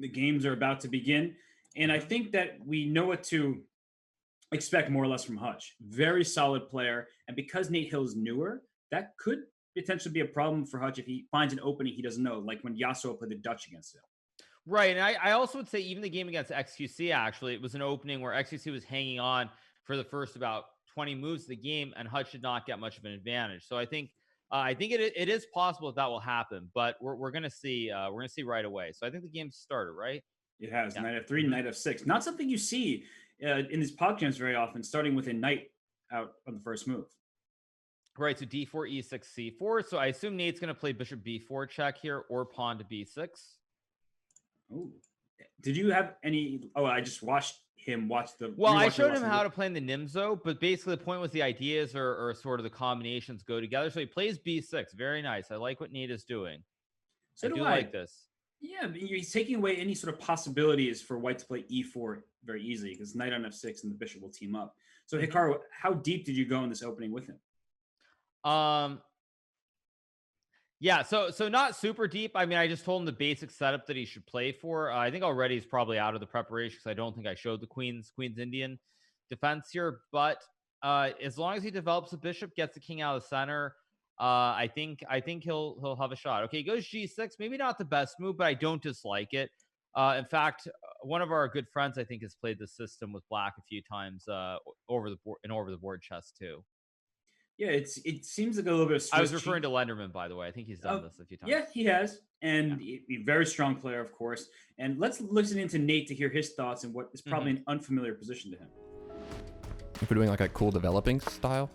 The games are about to begin, and I think that we know what to expect more or less from Hutch. Very solid player, and because Nate Hill is newer, that could potentially be a problem for Hutch if he finds an opening he doesn't know, like when Yasuo played the Dutch against him. Right. And I also would say even the game against XQC, actually, it was an opening where XQC was hanging on for the first about 20 moves of the game, and Hutch did not get much of an advantage. So I think it is possible that will happen, but we're gonna see right away. So I think the game's started, right? It has Yeah. knight f3, hmm knight f6. Not something you see in these PogChamps very often, starting with a knight out on the first move. Right. So D4, E6, C4. So I assume Nate's gonna play Bishop B4 check here or pawn to B6. Oh, did you have any? Oh, I just watched him watch the Well, I rewatch. showed him how to play in the Nimzo, but basically the point was the ideas or sort of the combinations go together. So he plays B6. Very nice. I like what Nate is doing. So I do do I. like this. Yeah, but he's taking away any sort of possibilities for White to play e4 very easily because knight on f6 and the bishop will team up. So Mhm. Hikaru, how deep did you go in this opening with him? Um, yeah, so not super deep. I mean, I just told him the basic setup that he should play for. I think already he's probably out of the preparation because I don't think I showed the Queen's Indian defense here. But as long as he develops a bishop, gets the king out of the center, I think he'll have a shot. Okay, he goes G6. Maybe not the best move, but I don't dislike it. In fact, one of our good friends I think has played this system with Black a few times over the board in over the board chess too. Yeah, it seems like a little bit of I Swiss was referring cheese. to Lenderman, by the way. I think he's done this a few times. Yeah, he has, Yeah. and a very strong player, of course. And let's listen into Nate to hear his thoughts and what is probably hmm an unfamiliar position to him. If we're doing like a cool developing style.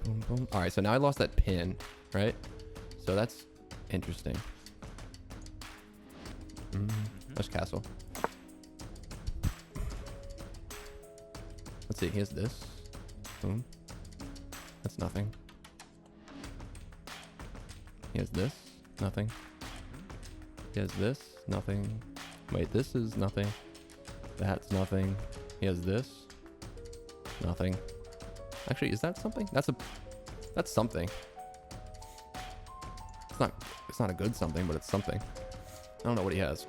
Boom, boom. All right, so now I lost that pin, right? So that's interesting. Let's castle. Let's see, here's this. Boom. That's nothing. Here's this. Nothing. Here's this. Nothing. Wait, this is nothing. That's nothing. Here's this. Nothing. Actually, is that something? That's something. It's not a good something, but it's something. I don't know what he has.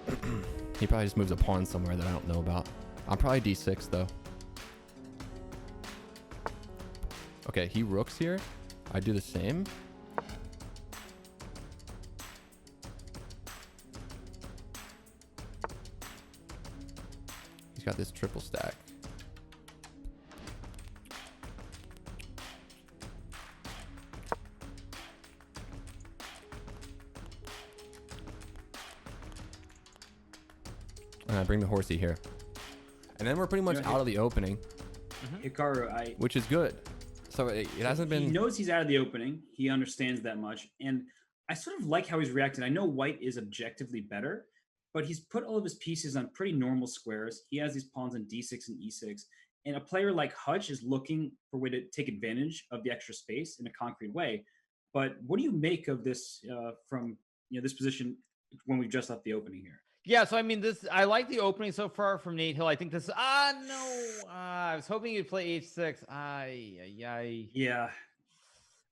He probably just moves a pawn somewhere that I don't know about. I'm probably D6 though. Okay, he rooks here. I do the same. He's got this triple stack. And I bring the horsey here. And then we're pretty much out of the opening. Hikaru, which is good. So it hasn't been. He knows he's out of the opening. He understands that much. And I sort of like how he's reacted. I know White is objectively better, but he's put all of his pieces on pretty normal squares. He has these pawns on d6 and e6. And a player like Hutch is looking for a way to take advantage of the extra space in a concrete way. But what do you make of this from this position when we've just left the opening here? Yeah, so I mean, I like the opening so far from Nate Hill. I think this. No, I was hoping you'd play H6. Yeah.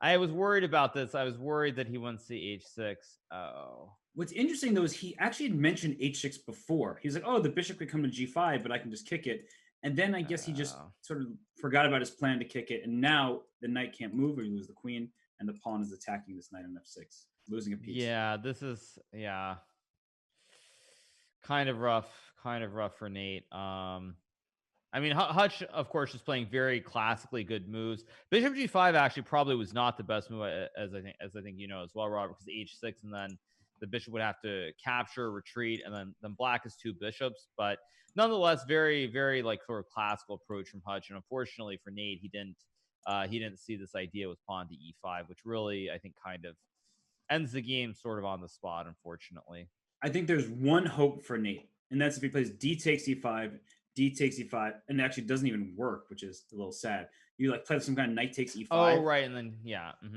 I was worried about this. I was worried that he wouldn't see H6. Oh. What's interesting though is he actually had mentioned H6 before. He's like, "Oh, the bishop could come to G5, but I can just kick it." And then I guess he just sort of forgot about his plan to kick it, and now the knight can't move, or you lose the queen, and the pawn is attacking this knight on F6, losing a piece. Yeah, this is kind of rough for Nate. I mean, Hutch, of course, is playing very classically good moves. Bishop G5 actually probably was not the best move, as I think you know as well, Robert, because H6 and then the bishop would have to capture, retreat, and then Black is two bishops. But nonetheless, very, very like sort of classical approach from Hutch. And unfortunately for Nate, he didn't see this idea with pawn to E5, which really I think kind of ends the game sort of on the spot, unfortunately. I think there's one hope for Nate, and that's if he plays D takes E5, D takes E5, and it actually doesn't even work, which is a little sad. You like play some kind of knight takes E5. Oh, right, and then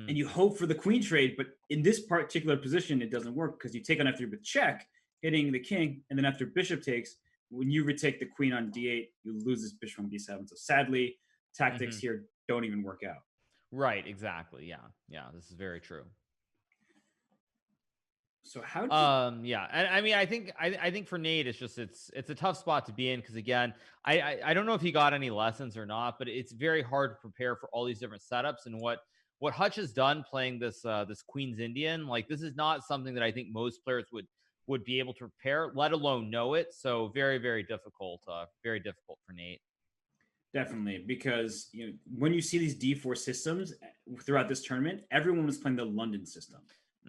and you hope for the queen trade, but in this particular position, it doesn't work because you take on F3 with check, hitting the king, and then after bishop takes, when you retake the queen on D8, you lose this bishop on B7. So sadly, tactics here don't even work out. Right, exactly. Yeah, this is very true. So how do you, Yeah, and I mean, I think for Nate, it's a tough spot to be in because again, I don't know if he got any lessons or not, but it's very hard to prepare for all these different setups and what Hutch has done playing this Queen's Indian. Like this is not something that I think most players would be able to prepare, let alone know it. So very difficult, very difficult for Nate. definitely, because when you see these D4 systems throughout this tournament, everyone was playing the London system.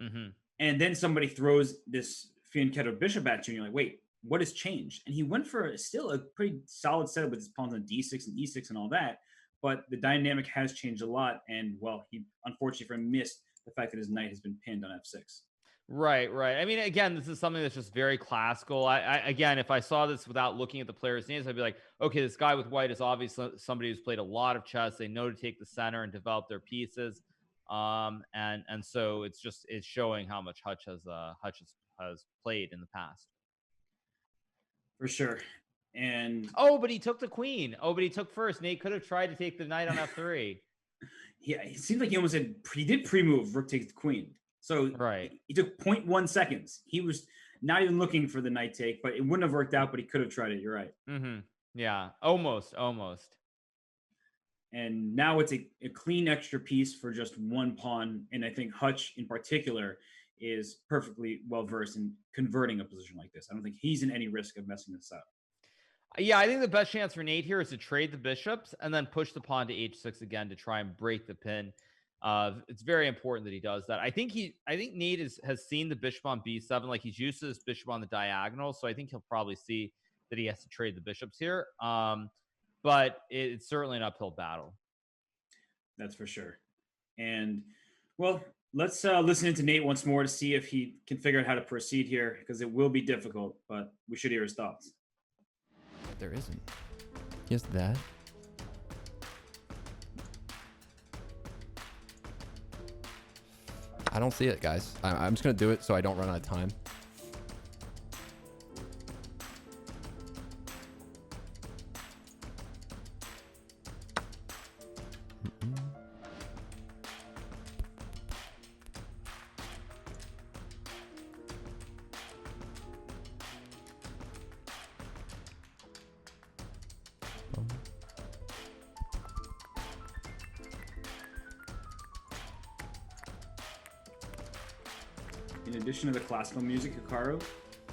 Mm-hmm. And then somebody throws this Fianchetto Bishop at you, and you're like, wait, what has changed? And he went for still a pretty solid setup with his pawns on D6 and E6 and all that. But the dynamic has changed a lot. And, well, he unfortunately for him missed the fact that his knight has been pinned on F6. Right. I mean, again, this is something that's just very classical. Again, if I saw this without looking at the players' names, I'd be like, okay, this guy with white is obviously somebody who's played a lot of chess. They know to take the center and develop their pieces. And so it's showing how much Hutch has played in the past. For sure. And but he took the queen. But he took first. Nate could have tried to take the knight on F3. yeah, it seems like he almost he did pre-move rook takes the queen. So right. He took 0.1 seconds. He was not even looking for the knight take, but it wouldn't have worked out, but he could have tried it. You're right. Mm-hmm. Yeah, almost. And now it's a clean extra piece for just one pawn. And I think Hutch in particular is perfectly well-versed in converting a position like this. I don't think he's in any risk of messing this up. Yeah, I think the best chance for Nate here is to trade the bishops and then push the pawn to H6 again to try and break the pin. It's very important that he does that. I think Nate has seen the bishop on B7, like he's used to this bishop on the diagonal, so I think he'll probably see that he has to trade the bishops here. But it's certainly an uphill battle. That's for sure. And well, let's listen into Nate once more to see if he can figure out how to proceed here, because it will be difficult, but we should hear his thoughts. There isn't. He has that. I don't see it, guys. I'm just going to do it so I don't run out of time. In addition to the classical music, Hikaru,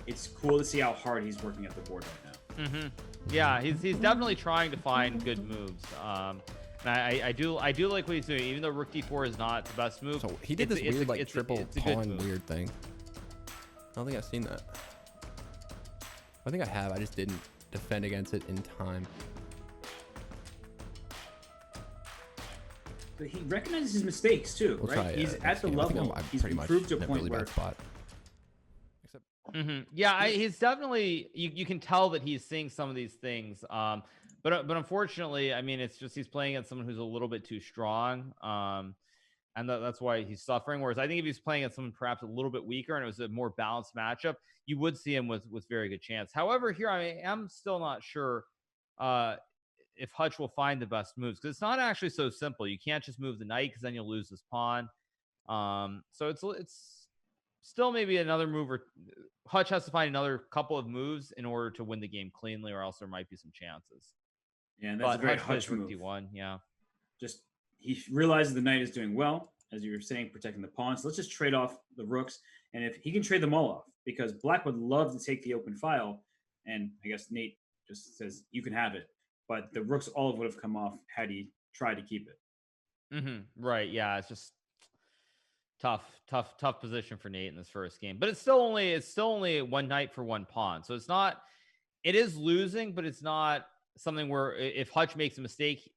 it's cool to see how hard he's working at the board right now. Mm-hmm. Yeah, he's definitely trying to find good moves. And I do like what he's doing, even though Rook D4 is not the best move. So he did this weird like triple pawn weird thing. I don't think I've seen that. I think I have. I just didn't defend against it in time. But he recognizes his mistakes too, right? He's at the level. He's improved to a point where. Yeah, he's definitely. You can tell that he's seeing some of these things. But unfortunately, I mean, it's just he's playing against someone who's a little bit too strong. And that's why he's suffering. Whereas I think if he's playing against someone perhaps a little bit weaker and it was a more balanced matchup, you would see him with very good chance. However, here I am still not sure if Hutch will find the best moves, because it's not actually so simple. You can't just move the knight because then you'll lose this pawn. So it's still maybe another move, or Hutch has to find another couple of moves in order to win the game cleanly, or else there might be some chances. Yeah, and that's a very Hutch move. D1, yeah. Just he realizes the knight is doing well, as you were saying, protecting the pawns. So let's just trade off the rooks, and if he can trade them all off, because Black would love to take the open file, and I guess Nate just says you can have it. But the rooks all would have come off had he tried to keep it. Mm-hmm. Right. Yeah. It's just tough position for Nate in this first game. But it's still only one knight for one pawn. So it is losing, but it's not something where if Hutch makes a mistake,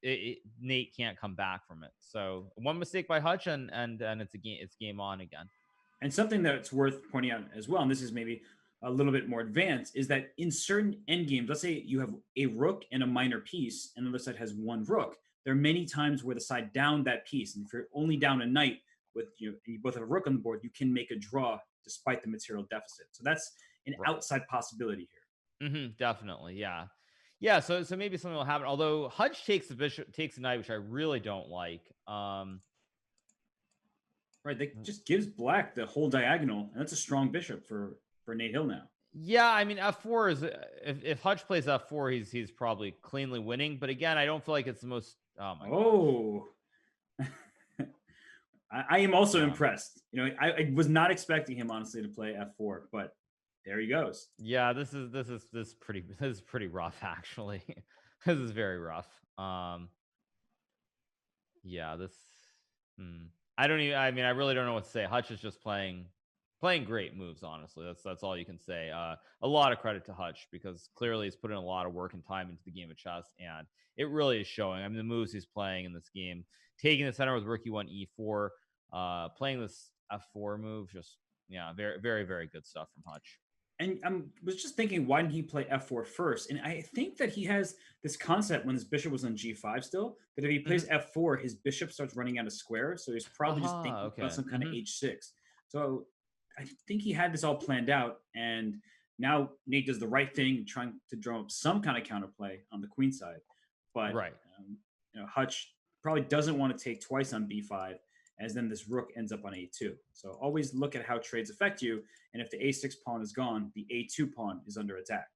Nate can't come back from it. So one mistake by Hutch and it's game on again. And something that's worth pointing out as well, and this is maybe a little bit more advanced, is that in certain endgames, let's say you have a rook and a minor piece, and the other side has one rook. There are many times where the side down that piece, and if you're only down a knight and you both have a rook on the board, you can make a draw despite the material deficit. So that's an outside possibility here. Mm-hmm, definitely, yeah. Yeah, so maybe something will happen. Although Hutch takes the knight, which I really don't like. Right, that just gives black the whole diagonal, and that's a strong bishop for Nate Hill now. Yeah, I mean f4 is if Hutch plays f4, he's probably cleanly winning. But again, I don't feel like it's the most. Oh my God. I am also Yeah. impressed. You know, I was not expecting him honestly to play f4, but there he goes. Yeah, this is pretty rough actually. This is very rough. Yeah, this. I don't even. I mean, I really don't know what to say. Hutch is just playing great moves. Honestly, that's all you can say. A lot of credit to Hutch because clearly he's put in a lot of work and time into the game of chess, and it really is showing. I mean, the moves he's playing in this game, taking the center with rook e1 e4, playing this f4 move, just very very very good stuff from Hutch. And I was just thinking, why didn't he play f4 first? And I think that he has this concept when his bishop was on g5 still, that if he plays f4, his bishop starts running out of squares. So he's probably just thinking about some kind of h6. So I think he had this all planned out. And now Nate does the right thing, trying to draw up some kind of counterplay on the queen side. But Hutch probably doesn't want to take twice on b5, as then this rook ends up on a2. So always look at how trades affect you. And if the a6 pawn is gone, the a2 pawn is under attack.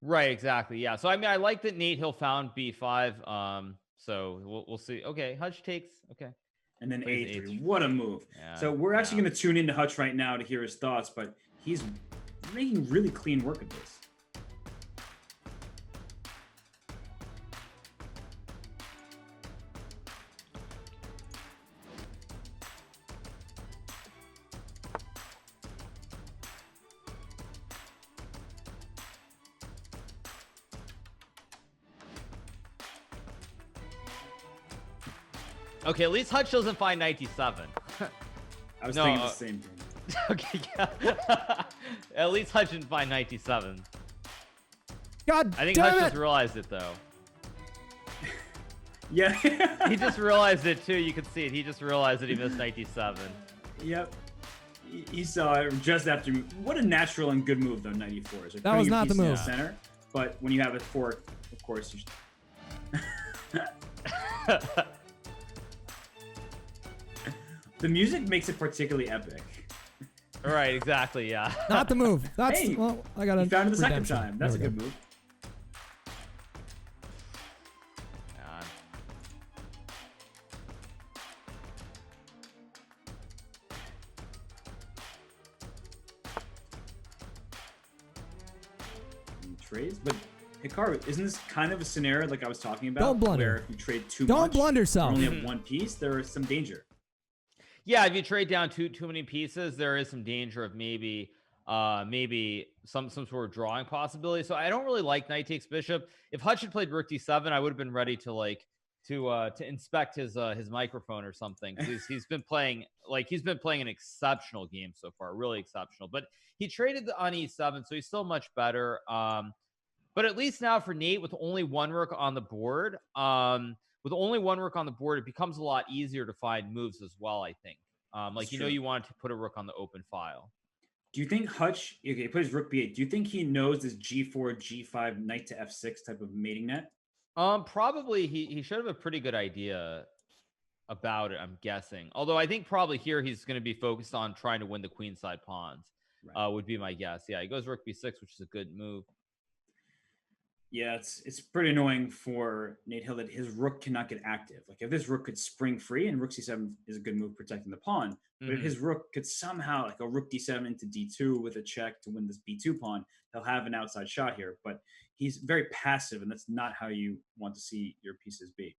Right, exactly. Yeah. So I mean, I like that Nate Hill found b5. So we'll see. Okay, Hutch takes. Okay. And then a3. What a move. Yeah, so we're actually going to tune into Hutch right now to hear his thoughts, but he's making really clean work of this. Okay, at least Hutch doesn't find 97. I was thinking the same thing. Okay, yeah. At least Hutch didn't find 97. God I think damn Hutch it. just realized it, though. Yeah. He just realized it, too. You can see it. He just realized that he missed 97. Yep. He saw it just after. What a natural and good move, though, 94. So that was not the move. In the center, but when you have a fork, of course, you The music makes it particularly epic. Right, exactly, yeah. Not the move. That's hey, well, I got it. You found it the second time. That's a good move. Trades, but Hikaru, isn't this kind of a scenario like I was talking about? Don't blunder. Where if you trade too Don't much, blunder yourself. You only have one piece. There is some danger. Yeah, if you trade down too many pieces, there is some danger of maybe some sort of drawing possibility. So I don't really like knight takes bishop. If Hutch had played rook d7, I would have been ready to inspect his microphone or something. He's been playing an exceptional game so far, really exceptional. But he traded on e7, so he's still much better. But at least now for Nate, with only one rook on the board, it becomes a lot easier to find moves as well, I think. You want to put a rook on the open file. Do you think Hutch, okay, he plays rook b8, do you think he knows this g4, g5, knight to f6 type of mating net? Probably he should have a pretty good idea about it, I'm guessing. Although I think probably here he's going to be focused on trying to win the queenside pawns, would be my guess. Yeah, he goes rook b6, which is a good move. Yeah, it's pretty annoying for Nate Hill that his rook cannot get active. Like if this rook could spring free, and rook c7 is a good move protecting the pawn, but if his rook could somehow like a rook d7 into d2 with a check to win this b2 pawn, he'll have an outside shot here. But he's very passive, and that's not how you want to see your pieces be.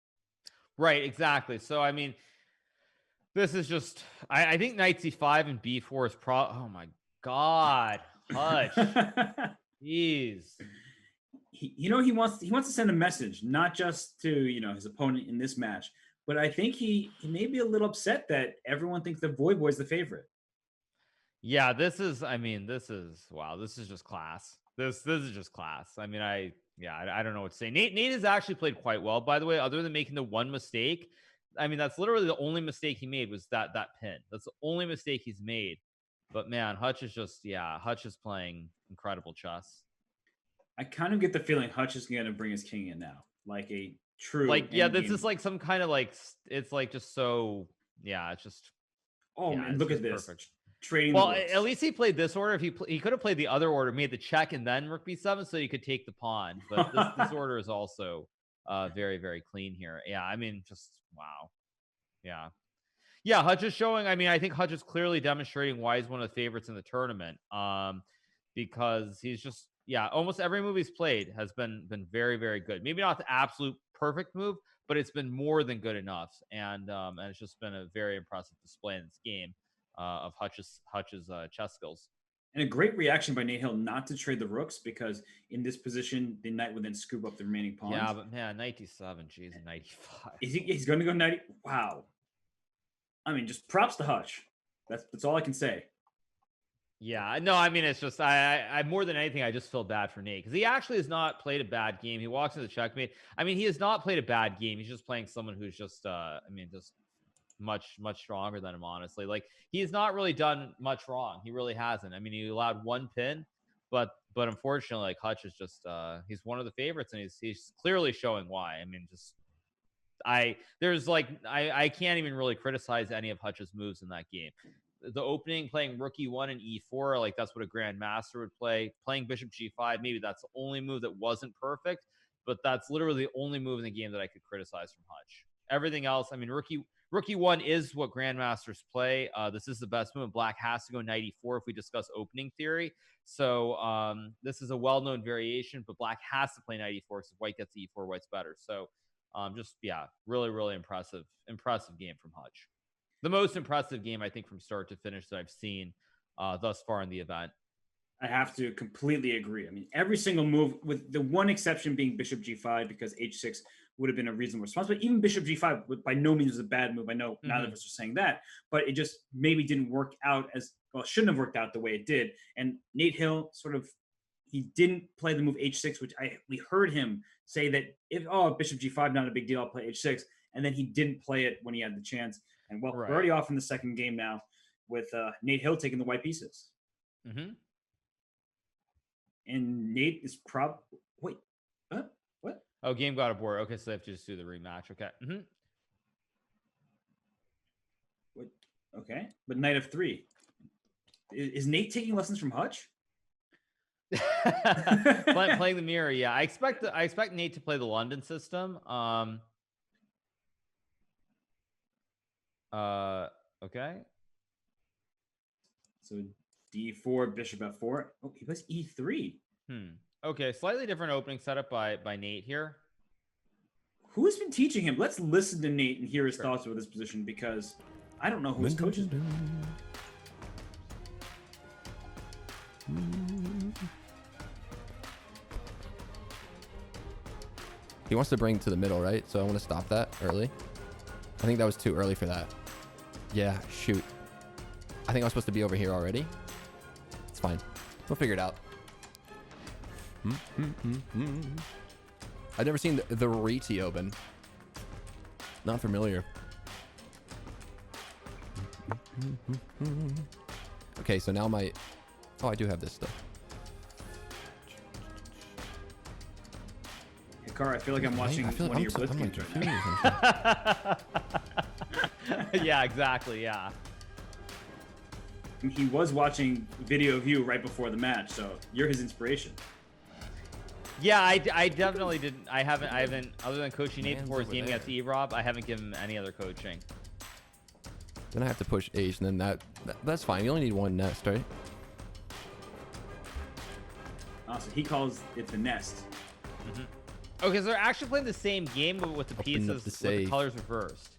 Right, exactly. So I mean, this is just I think knight c5 and b4 is oh my god, Hutch. Jeez. He wants to send a message, not just to his opponent in this match, but I think he may be a little upset that everyone thinks the Void Boy's the favorite. Yeah, this is wow, this is just class. This is just class. I mean, I don't know what to say. Nate has actually played quite well, by the way, other than making the one mistake. I mean, that's literally the only mistake he made was that pin. That's the only mistake he's made. But man, Hutch is playing incredible chess. I kind of get the feeling Hutch is going to bring his king in now, like a true. This is like some kind of it's like just so. Yeah, it's just Oh Yeah, man, it's look just at this. perfect. Trading Well, the rooks. at least he played this order. If he could have played the other order, made the check and then rook b7, so you could take the pawn. But this order is also very, very clean here. Yeah, I mean, just wow. Yeah. Yeah, Hutch is showing. I mean, I think Hutch is clearly demonstrating why he's one of the favorites in the tournament. Because he's just, almost every move he's played has been very, very good. Maybe not the absolute perfect move, but it's been more than good enough. And it's just been a very impressive display in this game of Hutch's chess skills. And a great reaction by Nate Hill not to trade the rooks, because in this position, the knight would then scoop up the remaining pawns. Yeah, but man, knight d7, geez, and knight d5. He's going to go 90. Wow. I mean, just props to Hutch. That's all I can say. Yeah, no, I mean, it's just, I more than anything, I just feel bad for Nate because he actually has not played a bad game. He walks into the checkmate. I mean, he has not played a bad game. He's just playing someone who's just, just much stronger than him, honestly. Like, he has not really done much wrong. He really hasn't. I mean, he allowed one pin, but unfortunately, like, Hutch is just, he's one of the favorites, and he's clearly showing why. I mean, just, I can't even really criticize any of Hutch's moves in that game. The opening, playing rook e1 and e4, like that's what a grandmaster would play. Playing bishop g5, maybe that's the only move that wasn't perfect, but that's literally the only move in the game that I could criticize from Hutch. Everything else, I mean, rook e1 is what grandmasters play. This is the best move. Black has to go knight e4 if we discuss opening theory. So this is a well-known variation, but black has to play knight e4 because if white gets e4, white's better. So really, really impressive game from Hutch. The most impressive game, I think, from start to finish that I've seen thus far in the event. I have to completely agree. I mean, every single move, with the one exception being bishop g5, because h6 would have been a reasonable response. But even bishop g5 by no means was a bad move. I know neither of us are saying that, but it just maybe didn't work out as well. Shouldn't have worked out the way it did. And Nate Hill he didn't play the move h6, which we heard him say that bishop g5, not a big deal, I'll play h6. And then he didn't play it when he had the chance. And we're already off in the second game now with Nate Hill taking the white pieces. Mm-hmm. And Nate is wait, what? Oh, game got aboard. Okay, so they have to just do the rematch. Okay. Mm-hmm. What? Okay, but knight of 3. Is Nate taking lessons from Hutch? Playing the mirror, yeah. I expect Nate to play the London system. Okay. So d4, bishop f4. Oh, he plays e3. Okay, slightly different opening setup by Nate here. Who's been teaching him? Let's listen to Nate and hear his thoughts about this position, because I don't know who his coach is. He wants to bring to the middle, right? So I want to stop that early. I think that was too early for that. Yeah, shoot. I think I was supposed to be over here already. It's fine. We'll figure it out. I've never seen the Riti open. Not familiar. Okay, so now my... Oh, I do have this stuff. Hey, Car, I feel like I'm watching one of your blitz games right now. Yeah, exactly, yeah. He was watching video of you right before the match, so you're his inspiration. Yeah, I definitely didn't. I haven't, other than coaching Nate before his game against E-Rob, I haven't given him any other coaching. Then I have to push H, and then that's fine. You only need one nest, right? So he calls it the nest. Mm-hmm. Okay, so they're actually playing the same game, but with the pieces, with the colors reversed.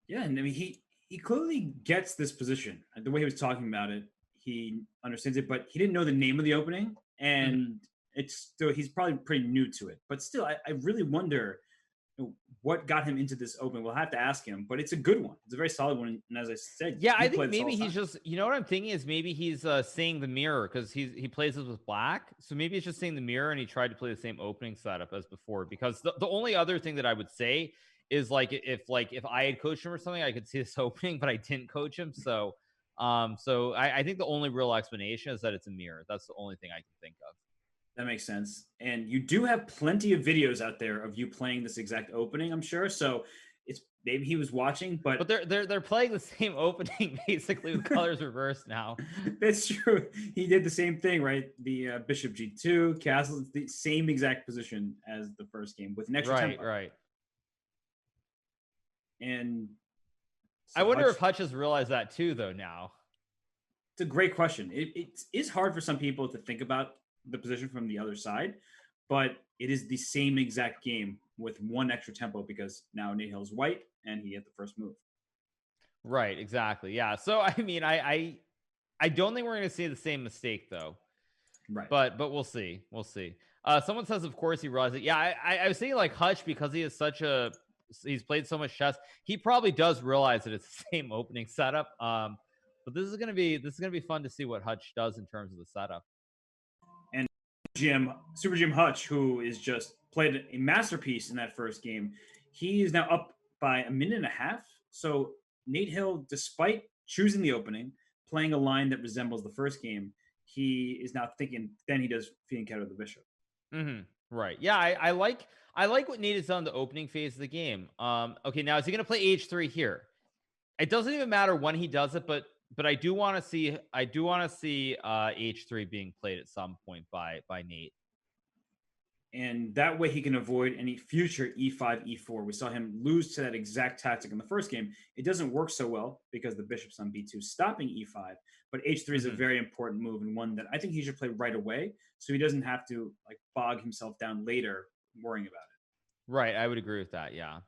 Yeah, and I mean, he clearly gets this position. The way he was talking about it, he understands it, but he didn't know the name of the opening, and he's probably pretty new to it. But still, I really wonder what got him into this opening. We'll have to ask him, but it's a good one. It's a very solid one, and as I said, yeah, I think maybe he's just, you know what I'm thinking is maybe he's seeing the mirror because he plays this with black, so maybe he's just seeing the mirror and he tried to play the same opening setup as before. Because the only other thing that I would say is if I had coached him or something, I could see this opening, but I didn't coach him, so I think the only real explanation is that it's a mirror. That's the only thing I can think of. That makes sense. And you do have plenty of videos out there of you playing this exact opening, I'm sure. So it's maybe he was watching, But they're playing the same opening basically with colors reversed now. That's true. He did the same thing, right? The bishop g2, castle, is the same exact position as the first game with an extra tempo. Right. And so I wonder if Hutch has realized that too, though. Now, it's a great question. It is hard for some people to think about the position from the other side, but it is the same exact game with one extra tempo because now Nate Hill's white and he hit the first move. Right, exactly. Yeah. So I mean, I don't think we're going to see the same mistake though. Right. But we'll see. We'll see. Someone says, of course, he realized it. Yeah, I was thinking like Hutch, because he is he's played so much chess. He probably does realize that it's the same opening setup. But this is gonna be fun to see what Hutch does in terms of the setup. And Super Jim Hutch, who is just played a masterpiece in that first game, he is now up by a minute and a half. So Nate Hill, despite choosing the opening, playing a line that resembles the first game, he is now thinking. Then he does fianchetto the bishop. Right. Yeah, I like what Nate has done in the opening phase of the game. Okay, now is he going to play h3 here? It doesn't even matter when he does it, but I do want to see h3 being played at some point by Nate. And that way he can avoid any future e5, e4. We saw him lose to that exact tactic in the first game. It doesn't work so well because the bishop's on b2, stopping e5. But h3 is a very important move and one that I think he should play right away, so he doesn't have to like bog himself down later worrying about it. Right, I would agree with that. Yeah.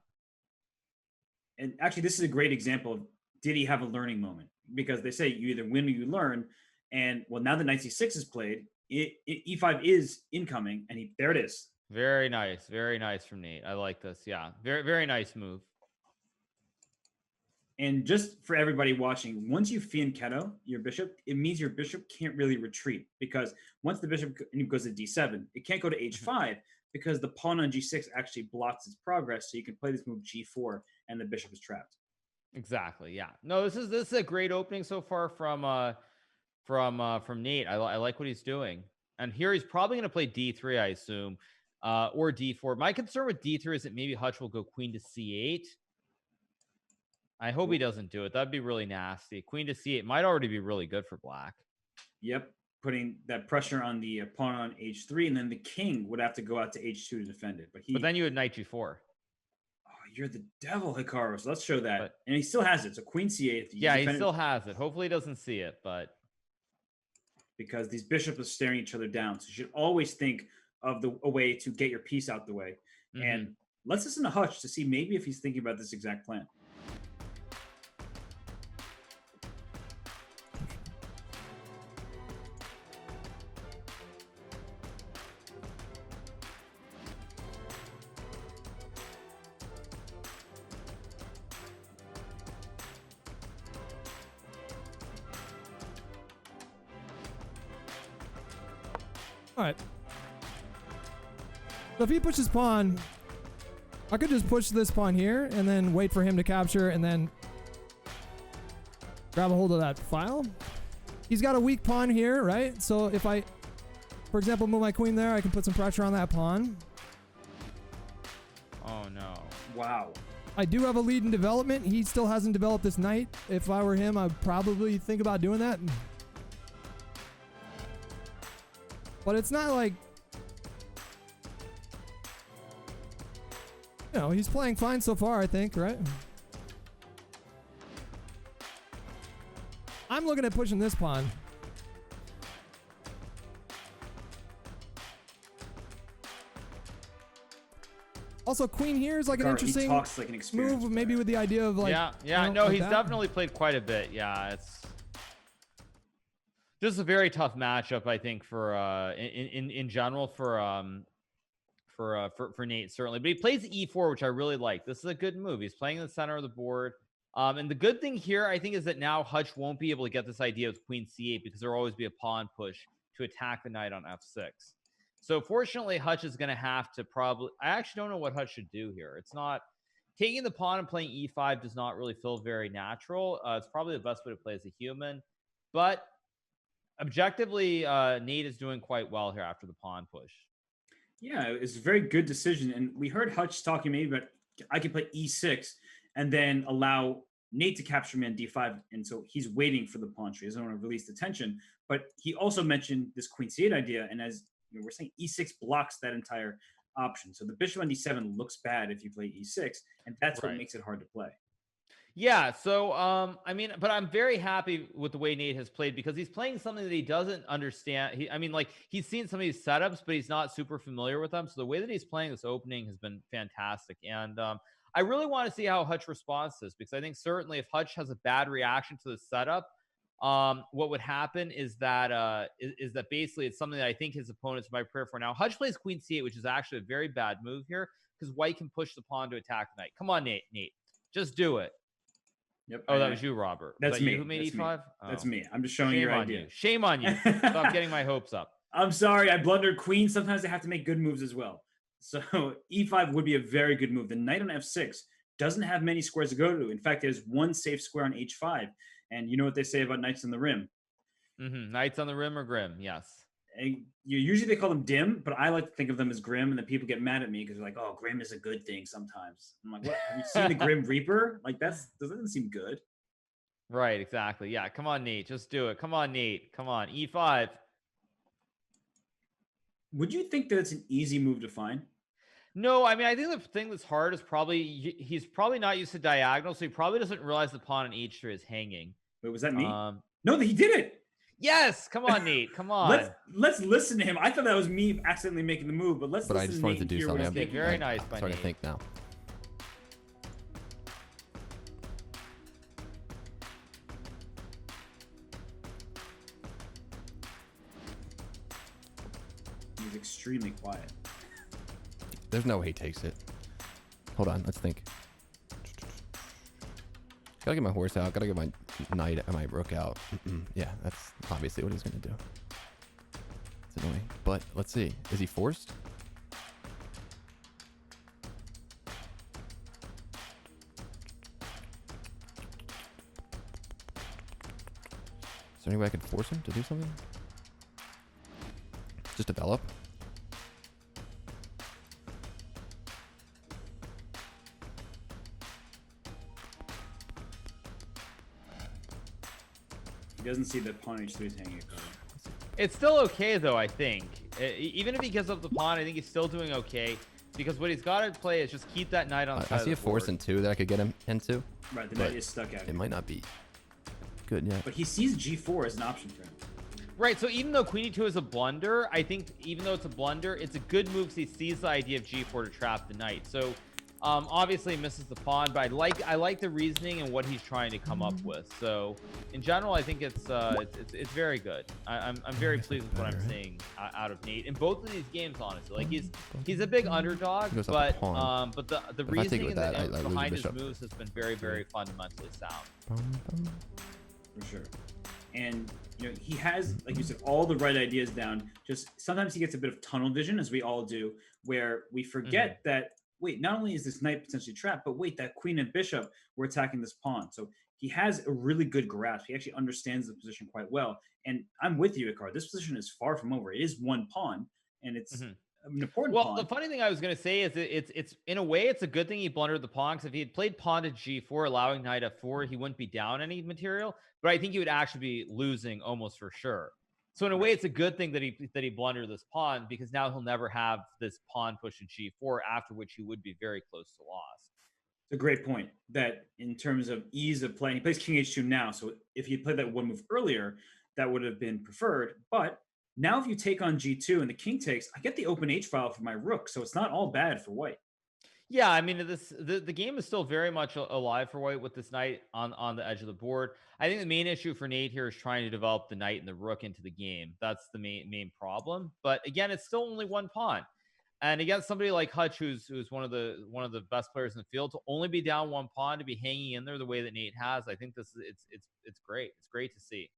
And actually, this is a great example of, did he have a learning moment? Because they say you either win or you learn. And well, now the knight c6 is played, e5 is incoming, and there it is. Very nice from Nate. I like this. Yeah, very nice move. And just for everybody watching, once you fianchetto your bishop, it means your bishop can't really retreat, because once the bishop goes to d7, it can't go to h5 because the pawn on g6 actually blocks its progress. So you can play this move g4, and the bishop is trapped. Exactly. Yeah. No, this is a great opening so far from Nate. I like what he's doing. And here he's probably going to play d3, I assume, or d4. My concern with d3 is that maybe Hutch will go queen to c8. I hope he doesn't do it. That'd be really nasty. Queen to c8 might already be really good for black. Yep, putting that pressure on the pawn on h3, and then the king would have to go out to h2 to defend it. But then you would knight g4. You're the devil, Hikaru. So let's show that. And he still has it. So queen c8. Yeah, he still has it. Hopefully he doesn't see it, but because these bishops are staring each other down. So you should always think of a way to get your piece out the way. And let's listen to Hutch to see maybe if he's thinking about this exact plan. All right. So if he pushes pawn, I could just push this pawn here and then wait for him to capture and then grab a hold of that file. He's got a weak pawn here, right? So if I, for example, move my queen there, I can put some pressure on that pawn. Oh, no. Wow. I do have a lead in development. He still hasn't developed this knight. If I were him, I'd probably think about doing that. But it's not like, you know, he's playing fine so far, I think, right? I'm looking at pushing this pawn. Also, queen here is like an interesting move, maybe with the idea of like... Yeah, you know, no, like he's that. definitely played quite a bit. Yeah, it's... This is a very tough matchup, I think, for in general for Nate, certainly. But he plays e4, which I really like. This is a good move. He's playing in the center of the board. And the good thing here, I think, is that now Hutch won't be able to get this idea with queen c8 because there will always be a pawn push to attack the knight on f6. So fortunately, Hutch is going to have to probably... I actually don't know what Hutch should do here. It's not... Taking the pawn and playing e5 does not really feel very natural. It's probably the best way to play as a human. But... objectively, Nate is doing quite well here after the pawn push. Yeah, it's a very good decision. And we heard Hutch talking maybe about, I can play e6 and then allow Nate to capture man d5. And so he's waiting for the pawn tree. He doesn't want to release the tension. But he also mentioned this queen c8 idea. And as we're saying, e6 blocks that entire option. So the bishop on d7 looks bad if you play e6. And that's what makes it hard to play. Yeah, so I mean, but I'm very happy with the way Nate has played because he's playing something that he doesn't understand. I mean, like he's seen some of these setups, but he's not super familiar with them. So the way that he's playing this opening has been fantastic, and I really want to see how Hutch responds to this because I think certainly if Hutch has a bad reaction to the setup, what would happen is that is that basically it's something that I think his opponents might prepare for. Now Hutch plays Queen C8, which is actually a very bad move here because White can push the pawn to attack the knight. Come on, Nate, just do it. Yep. Oh, that was you, Robert. That's me. You who made E5? That's me. I'm just showing your idea. Shame on you. Stop getting my hopes up. I'm sorry. I blundered queen. Sometimes they have to make good moves as well. So E5 would be a very good move. The knight on F6 doesn't have many squares to go to. In fact, there's one safe square on H5. And you know what they say about knights on the rim? Knights on the rim or grim, yes. And usually they call them dim, but I like to think of them as grim, and then people get mad at me because they're like, "Oh, grim is a good thing sometimes." I'm like, "What? Have you seen the Grim Reaper? Like that doesn't seem good." Right, exactly. Yeah, come on, Nate, just do it. Come on, Nate. Come on, E5. Would you think that it's an easy move to find? No, I mean, I think the thing that's hard is probably he's probably not used to diagonal, so he probably doesn't realize the pawn on H3 is hanging. Wait, was that me? No, he did it. Yes, come on, Nate. Come on. Let's listen to him. I thought that was me accidentally making the move, but let's. But I just wanted to do something. Very nice by Nate. Starting to think now. He's extremely quiet. There's no way he takes it. Hold on, let's think. Gotta get my horse out. Gotta get my knight and my rook out. Yeah, that's obviously what he's gonna do. It's annoying, but let's see. Is he forced? Is there any way I can force him to do something? Just develop? He doesn't see that pawn H3 is hanging. It's still okay, though, I think. Even if he gives up the pawn, I think he's still doing okay. Because what he's got to play is just keep that knight on the side. I see a force in 2 that I could get him into. Right, the knight is stuck out. It might not be good yet. But he sees G4 as an option for him. Right, so even though Queen E2 is a blunder, I think even though it's a blunder, it's a good move because he sees the idea of G4 to trap the knight. So obviously he misses the pawn, but I like the reasoning and what he's trying to come up with. So in general, I think it's very good. I'm very pleased with what I'm seeing out of Nate in both of these games. Honestly, like he's a big underdog, but the reasoning behind his moves has been very, very fundamentally sound. For sure. And you know, he has, like you said, all the right ideas down. Just sometimes he gets a bit of tunnel vision, as we all do, where we forget that, wait, not only is this knight potentially trapped, but wait, that queen and bishop were attacking this pawn. So he has a really good grasp. He actually understands the position quite well. And I'm with you, Icar. This position is far from over. It is one pawn, and it's an important pawn. Well, the funny thing I was going to say is it's in a way, it's a good thing he blundered the pawn, because if he had played pawn to G4, allowing knight F4, he wouldn't be down any material. But I think he would actually be losing almost for sure. So in a way, it's a good thing that he blundered this pawn, because now he'll never have this pawn push to G4, after which he would be very close to loss. It's a great point that in terms of ease of playing, he plays King H2 now. So if he played that one move earlier, that would have been preferred. But now if you take on G2 and the king takes, I get the open H file for my rook. So it's not all bad for white. Yeah, I mean, the game is still very much alive for white with this knight on the edge of the board. I think the main issue for Nate here is trying to develop the knight and the rook into the game. That's the main problem. But again, it's still only one pawn. And against somebody like Hutch, who's one of the best players in the field, to only be down one pawn, to be hanging in there the way that Nate has, I think it's great. It's great to see.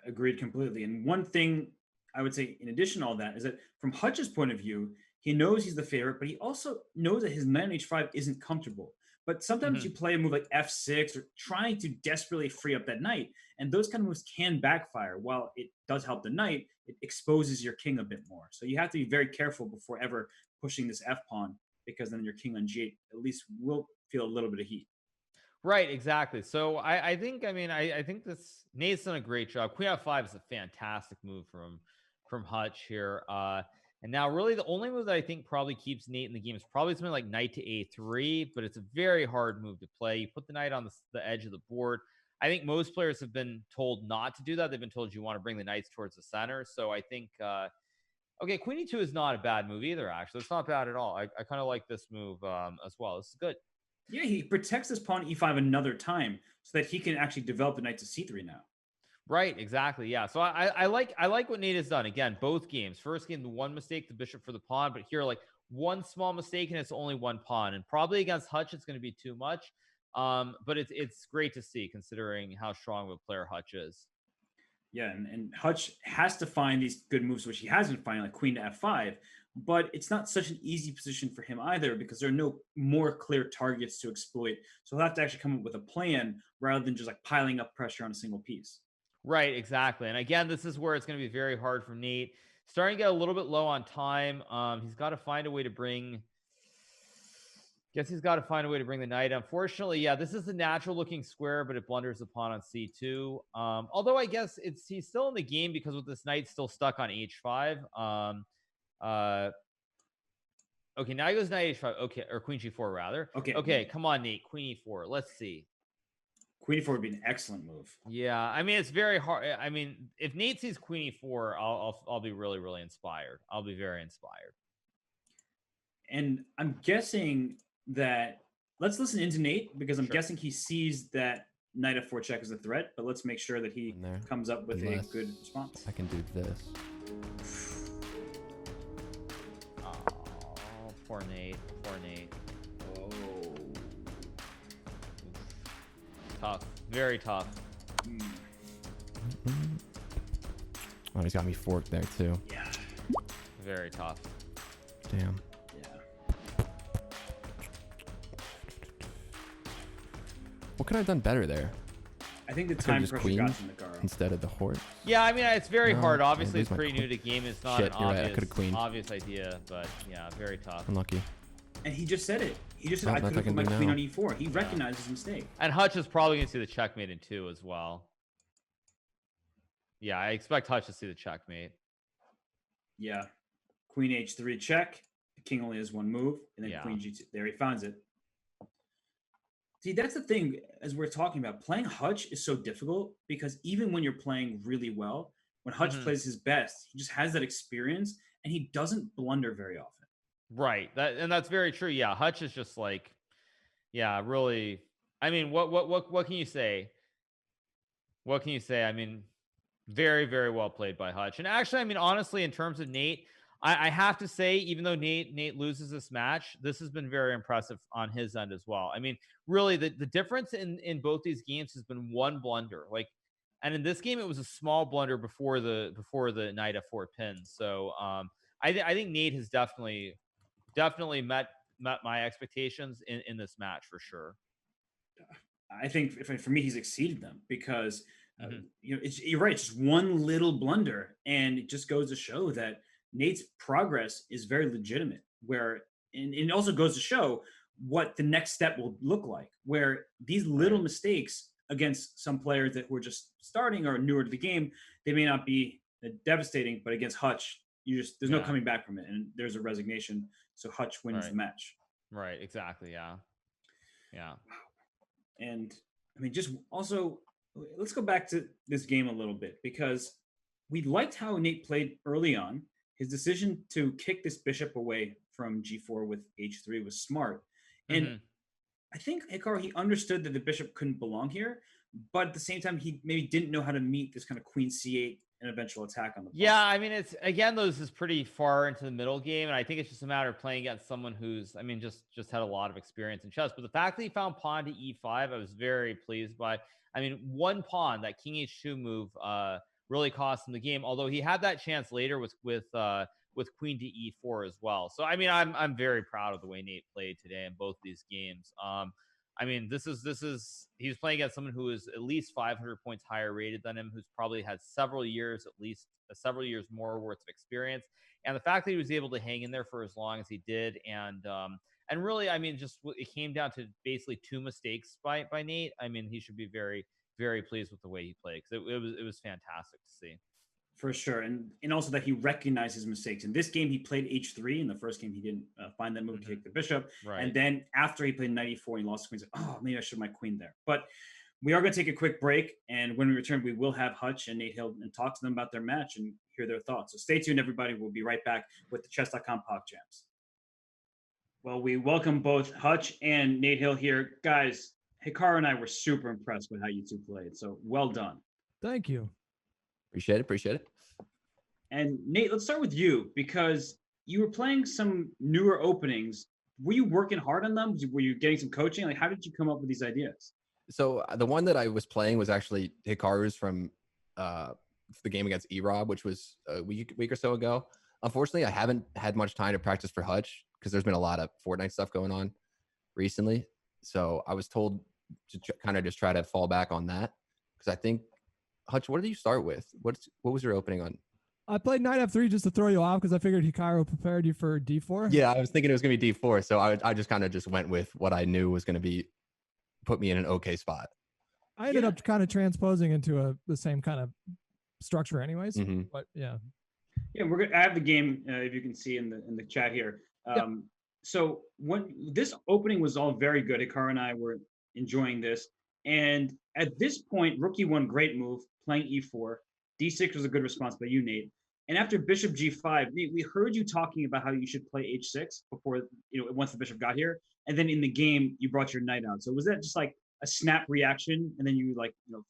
Agreed completely. And one thing I would say in addition to all that is that from Hutch's point of view, he knows he's the favorite, but he also knows that his knight on H5 isn't comfortable. But sometimes you play a move like F6 or trying to desperately free up that knight, and those kind of moves can backfire. While it does help the knight, it exposes your king a bit more. So you have to be very careful before ever pushing this F pawn, because then your king on G8 at least will feel a little bit of heat. Right, exactly. So I think, I mean, I think this Nate's done a great job. Queen f5 is a fantastic move from Hutch here. And now really the only move that I think probably keeps Nate in the game is probably something like knight to a3, but it's a very hard move to play. You put the knight on the edge of the board. I think most players have been told not to do that. They've been told you want to bring the knights towards the center. So I think okay, queen e2 is not a bad move either, actually. It's not bad at all. I kind of like this move as well. This is good. Yeah, he protects this pawn e5 another time so that he can actually develop the knight to c3 now. Right, exactly. Yeah. So I like what Nate has done. Again, both games. First game, the one mistake, the bishop for the pawn, but here, like one small mistake and it's only one pawn. And probably against Hutch, it's going to be too much. But it's great to see considering how strong of a player Hutch is. Yeah, and Hutch has to find these good moves, which he has been finding, like queen to f5. But it's not such an easy position for him either because there are no more clear targets to exploit. So he'll have to actually come up with a plan rather than just like piling up pressure on a single piece. Right, exactly. And again, this is where it's going to be very hard for Nate. Starting to get a little bit low on time. He's got to find a way to bring. Guess he's got to find a way to bring the knight. Unfortunately, yeah, this is a natural looking square, but it blunders the pawn on c2. Although I guess he's still in the game because with this knight still stuck on h5. Okay, now he goes knight h5. Okay, or queen g4 rather. Okay, come on, Nate. Queen e4. Let's see. Queen e4 would be an excellent move. Yeah, I mean it's very hard. I mean, if Nate sees queen e4, I'll be really, really inspired. I'll be very inspired. And I'm guessing that let's listen into Nate because I'm guessing he sees that knight f4 check is a threat, but let's make sure that he comes up with a good response. I can do this. Oh, poor Nate. Poor Nate. Oh. Tough. Very tough. Oh, he's got me forked there too. Yeah. Very tough. Damn. Yeah. What could I have done better there? I think the time pressure queen got to Nagaro. instead of the horse. Yeah, I mean it's very hard. I Obviously, lose it's my pretty queen. new to game. It's not Shit, an you're right, I could've queened. obvious idea, but yeah, very tough. Unlucky. And he just said it. He just said, Not I much could I have put can my do queen now. on e4. He recognized his mistake. And Hutch is probably going to see the checkmate in 2 as well. Yeah, I expect Hutch to see the checkmate. Yeah. Queen h3 check. The king only has one move. And then queen g2. There he finds it. See, that's the thing, as we're talking about, playing Hutch is so difficult because even when you're playing really well, when Hutch plays his best, he just has that experience and he doesn't blunder very often. Right. That's very true. Yeah, Hutch is just like, yeah, really. I mean, what can you say? What can you say? I mean, very, very well played by Hutch. And actually, I mean, honestly, in terms of Nate, I have to say, even though Nate loses this match, this has been very impressive on his end as well. I mean, really, the difference in both these games has been one blunder. Like, and in this game, it was a small blunder before the knight f4 pin. So I think Nate has definitely met my expectations in this match for sure. I think for me, he's exceeded them because you know you're right. It's just one little blunder, and it just goes to show that Nate's progress is very legitimate. And it also goes to show what the next step will look like. Where these little mistakes against some players that were just starting or newer to the game, they may not be devastating, but against Hutch, there's no coming back from it, and there's a resignation. So Hutch wins the match. Right. Exactly. Yeah. Yeah. And I mean, just also, let's go back to this game a little bit because we liked how Nate played early on. His decision to kick this bishop away from g4 with h3 was smart. And I think Hikaru, he understood that the bishop couldn't belong here, but at the same time, he maybe didn't know how to meet this kind of queen c8 and eventual attack on the pawn. Yeah, I mean, it's again, this is pretty far into the middle game, and I think it's just a matter of playing against someone who's, I mean, just had a lot of experience in chess. But the fact that he found pawn to e5, I was very pleased by. I mean, one pawn, that king h2 move, really cost him the game. Although he had that chance later with queen to e4 as well. So I mean, I'm very proud of the way Nate played today in both these games. I mean, this is he's playing against someone who is at least 500 points higher rated than him, who's probably had several years more worth of experience. And the fact that he was able to hang in there for as long as he did, and really, I mean, just it came down to basically 2 mistakes by Nate. I mean, he should be very, very pleased with the way he played, because it was fantastic to see. For sure, and also that he recognized his mistakes. In this game, he played h3. In the first game, he didn't find that move to take the bishop. Right. And then after he played knight e4 and he lost the queen, he's like, oh, maybe I should have my queen there. But we are going to take a quick break, and when we return, we will have Hutch and Nate Hill and talk to them about their match and hear their thoughts. So stay tuned, everybody. We'll be right back with the Chess.com PogChamps. Well, we welcome both Hutch and Nate Hill here. Guys, Hikaru and I were super impressed with how you two played, so well done. Thank you. Appreciate it. And Nate, let's start with you, because you were playing some newer openings. Were you working hard on them? Were you getting some coaching? Like, how did you come up with these ideas? So the one that I was playing was actually Hikaru's from the game against E-Rob, which was a week or so ago. Unfortunately, I haven't had much time to practice for Hutch because there's been a lot of Fortnite stuff going on recently. So I was told to kind of just try to fall back on that, because I think, Hutch, what did you start with? What was your opening on? I played knight f3 just to throw you off because I figured Hikaru prepared you for d4. Yeah, I was thinking it was going to be d4, so I just kind of just went with what I knew was going to be put me in an okay spot. I ended up kind of transposing into the same kind of structure anyways, but yeah. Yeah, I have the game, if you can see in the chat here. So when this opening was all very good, Hikaru and I were enjoying this. And at this point, Rookie won great move, playing e4. d6 was a good response by you, Nate. And after bishop g5, Nate, we heard you talking about how you should play h6 before, once the bishop got here. And then in the game, you brought your knight out. So was that just like a snap reaction? And then you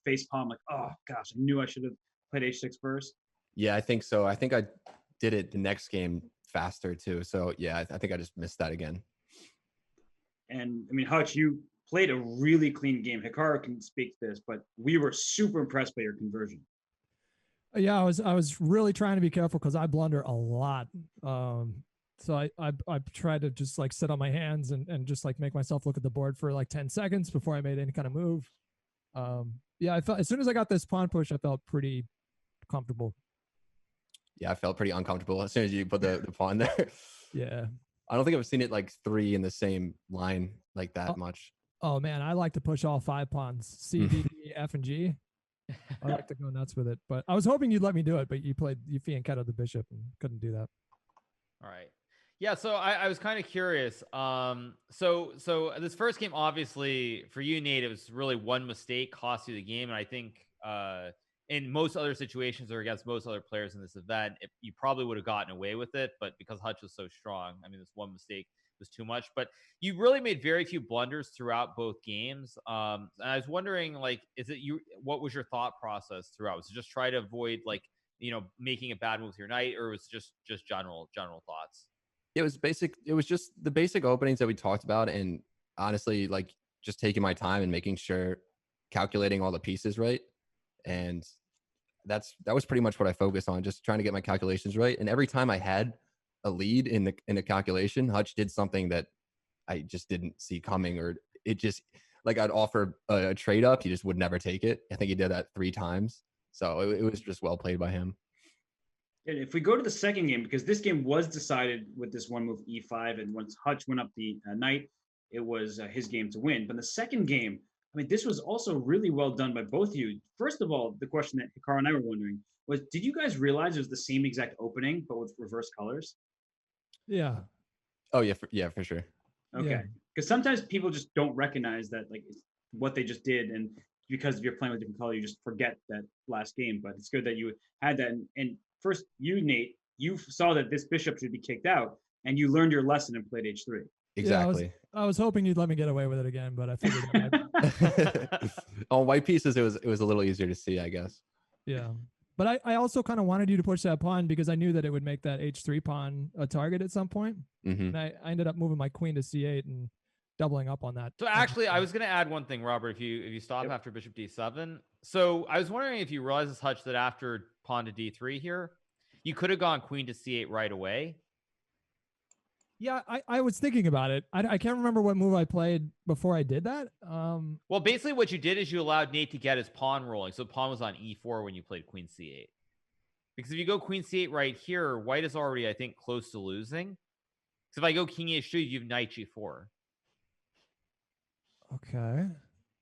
face palm, like, oh gosh, I knew I should have played h6 first? Yeah, I think so. I think I did it the next game faster too. So yeah, I think I just missed that again. And I mean, Hutch, you played a really clean game. Hikaru can speak to this, but we were super impressed by your conversion. Yeah, I was really trying to be careful because I blunder a lot. So I tried to just like sit on my hands and just like make myself look at the board for like 10 seconds before I made any kind of move. Yeah, I felt as soon as I got this pawn push, I felt pretty comfortable. Yeah, I felt pretty uncomfortable as soon as you put the pawn there. Yeah. I don't think I've seen it like 3 in the same line like that much. Oh man, I like to push all 5 pawns, C, D, E, F, and G. I like to go nuts with it, but I was hoping you'd let me do it, but you fianchettoed the bishop and couldn't do that. All right. Yeah, so I was kind of curious. So this first game, obviously, for you, Nate, it was really one mistake cost you the game. And I think in most other situations or against most other players in this event, you probably would have gotten away with it. But because Hutch was so strong, I mean, this one mistake was too much. But you really made very few blunders throughout both games. And I was wondering, like, what was your thought process throughout? Was it just try to avoid, like, making a bad move with your knight, or was it just general thoughts? It was basic. It was just the basic openings that we talked about. And honestly, like, just taking my time and making sure, calculating all the pieces right. And that was pretty much what I focused on, just trying to get my calculations right. And every time I had a lead in the calculation, Hutch did something that I just didn't see coming, or it just, like, I'd offer a trade up, he just would never take it. I think he did that 3 times. So it was just well played by him. And if we go to the second game, because this game was decided with this one move e5, and once Hutch went up the knight, it was his game to win. But the second game, I mean, this was also really well done by both of you. First of all, the question that Hikaru and I were wondering was, did you guys realize it was the same exact opening, but with reverse colors? Yeah. Oh, yeah, for sure. Okay. Because sometimes people just don't recognize that, like, what they just did, and because you're playing with different color, you just forget that last game. But it's good that you had that. And first, you, Nate, you saw that this bishop should be kicked out, and you learned your lesson and played h3. Exactly. Yeah, I was hoping you'd let me get away with it again, but I figured on white pieces, it was a little easier to see, I guess. Yeah. But I also kind of wanted you to push that pawn because I knew that it would make that h3 pawn a target at some point. And I ended up moving my queen to c8 and doubling up on that. So actually, I was going to add one thing, Robert, if you stop after bishop d7. So I was wondering if you realize this, Hutch, that after pawn to d3 here, you could have gone queen to c8 right away. Yeah, I was thinking about it. I can't remember what move I played before I did that. Well, basically what you did is you allowed Nate to get his pawn rolling. So pawn was on e4 when you played queen c8. Because if you go queen c8 right here, white is already, I think, close to losing. So if I go king h2, you have knight g4. Okay.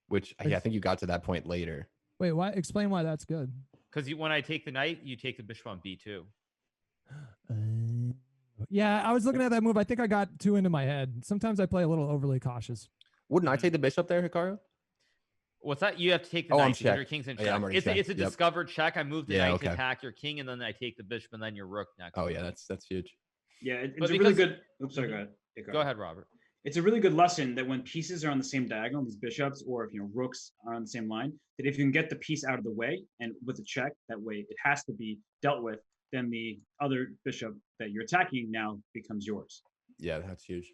Which, yeah, I think you got to that point later. Wait, why? Explain why that's good. Because when I take the knight, you take the bishop on b2. Yeah, I was looking at that move. I think I got too into my head. Sometimes I play a little overly cautious. Wouldn't I take the bishop there, Hikaru? What's that? You have to take the Oh, knight I'm because your checked. king's in Yeah, check. I'm already It's a checked. Yep. discovered check. I move the Yeah, knight okay. to attack your king, and then I take the bishop, and then your rook next. Oh yeah, that's huge. Yeah, it's But a really because- good. Oops, sorry. Go ahead. Go ahead, Robert. It's a really good lesson that when pieces are on the same diagonal, these bishops or if rooks are on the same line, that if you can get the piece out of the way and with a check, that way it has to be dealt with. Then the other bishop that you're attacking now becomes yours. Yeah, that's huge.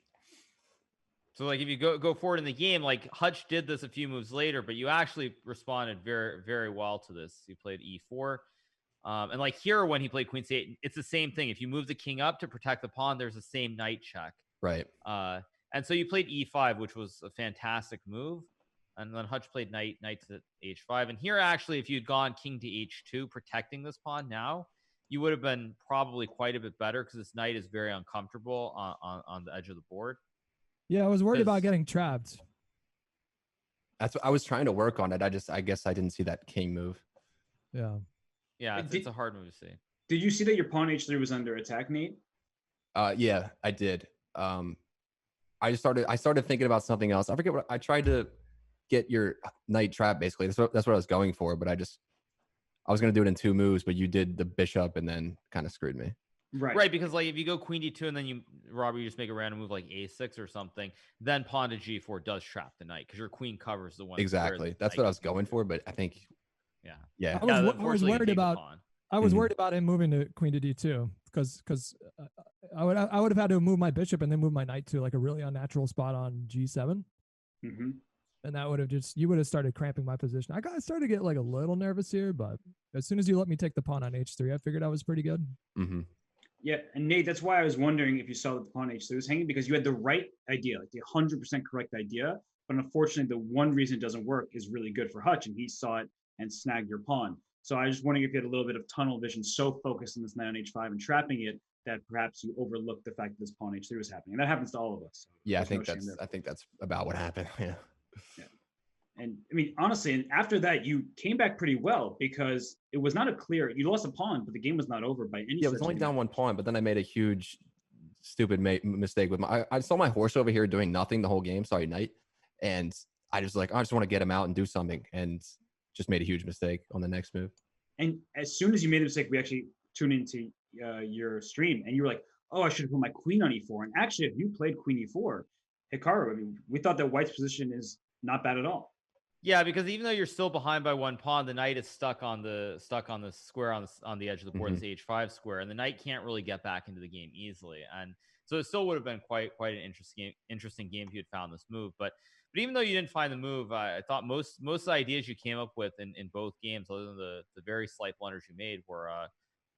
So like if you go forward in the game, like Hutch did this a few moves later, but you actually responded very, very well to this. You played e4. And like here, when he played queen c8, it's the same thing. If you move the king up to protect the pawn, there's the same knight check. Right. And so you played e5, which was a fantastic move. And then Hutch played knight to h5. And here, actually, if you'd gone king to h2, protecting this pawn now, you would have been probably quite a bit better because this knight is very uncomfortable on the edge of the board. Yeah, I was worried about getting trapped. That's what I was trying to work on it. I guess I didn't see that king move. Yeah. Yeah, it's a hard move to see. Did you see that your pawn h3 was under attack, Nate? Yeah, I did. I started thinking about something else. I forget what I tried to get your knight trap. Basically, that's what I was going for. But I was going to do it in 2 moves, but you did the bishop and then kind of screwed me. Right, because like if you go queen d2 and then you just make a random move like a6 or something, then pawn to g4 does trap the knight because your queen covers the one. Exactly, that's what I was going for. But I think, yeah, I was worried about. I was worried about him moving to queen to d2 because I would have had to move my bishop and then move my knight to like a really unnatural spot on g7. Mm-hmm. And that would have you would have started cramping my position. I started to get like a little nervous here, but as soon as you let me take the pawn on h3, I figured I was pretty good. Mm-hmm. Yeah, and Nate, that's why I was wondering if you saw that the pawn h3 was hanging, because you had the right idea, like the 100% correct idea. But unfortunately, the one reason it doesn't work is really good for Hutch, and he saw it and snagged your pawn. So I was just wondering if you had a little bit of tunnel vision, so focused on this knight on h5 and trapping it, that perhaps you overlooked the fact that this pawn h3 was happening. And that happens to all of us. So yeah, I think that's about what happened. Yeah. And I mean, honestly, and after that, you came back pretty well because it was not a clear. You lost a pawn, but the game was not over by any. Yeah, it was only down 1 pawn, but then I made a huge, stupid mistake with I saw my horse over here doing nothing the whole game. Sorry, knight, and I just I just want to get him out and do something, and just made a huge mistake on the next move. And as soon as you made a mistake, we actually tuned into your stream, and you were like, "Oh, I should have put my queen on e4." And actually, if you played queen e4, Hikaru, I mean, we thought that White's position is not bad at all. Yeah, because even though you're still behind by 1 pawn, the knight is stuck on the square on the edge of the board, this h5 square, and the knight can't really get back into the game easily. And so it still would have been quite an interesting game if you had found this move. But even though you didn't find the move, I thought most of the ideas you came up with in both games, other than the very slight blunders you made, were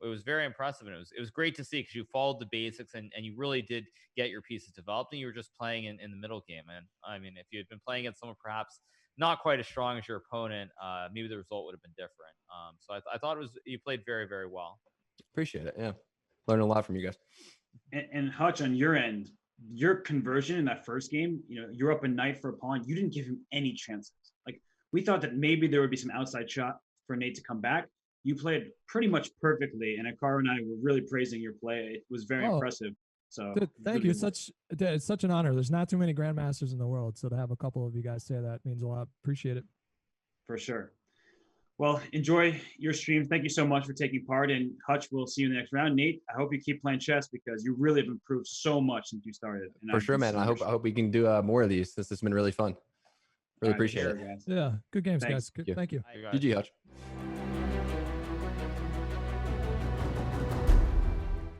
it was very impressive, and it was great to see because you followed the basics and you really did get your pieces developed, and you were just playing in the middle game. And I mean, if you had been playing against someone perhaps not quite as strong as your opponent, maybe the result would have been different. So I thought you played very, very well. Appreciate it. Yeah, learned a lot from you guys. And Hutch, on your end, your conversion in that first game, you're up a knight for a pawn. You didn't give him any chances. Like, we thought that maybe there would be some outside shot for Nate to come back. You played pretty much perfectly, and Hikaru and I were really praising your play. It was very impressive. So dude, thank you. It's such an honor. There's not too many grandmasters in the world, so to have a couple of you guys say that means a lot. Appreciate it. For sure. Well, enjoy your stream. Thank you so much for taking part. And Hutch, we'll see you in the next round. Nate, I hope you keep playing chess because you really have improved so much since you started. And for sure, man. I hope we can do more of these. This has been really fun. Really appreciate it. Yeah, good games, guys. Thank you. GG, Hutch.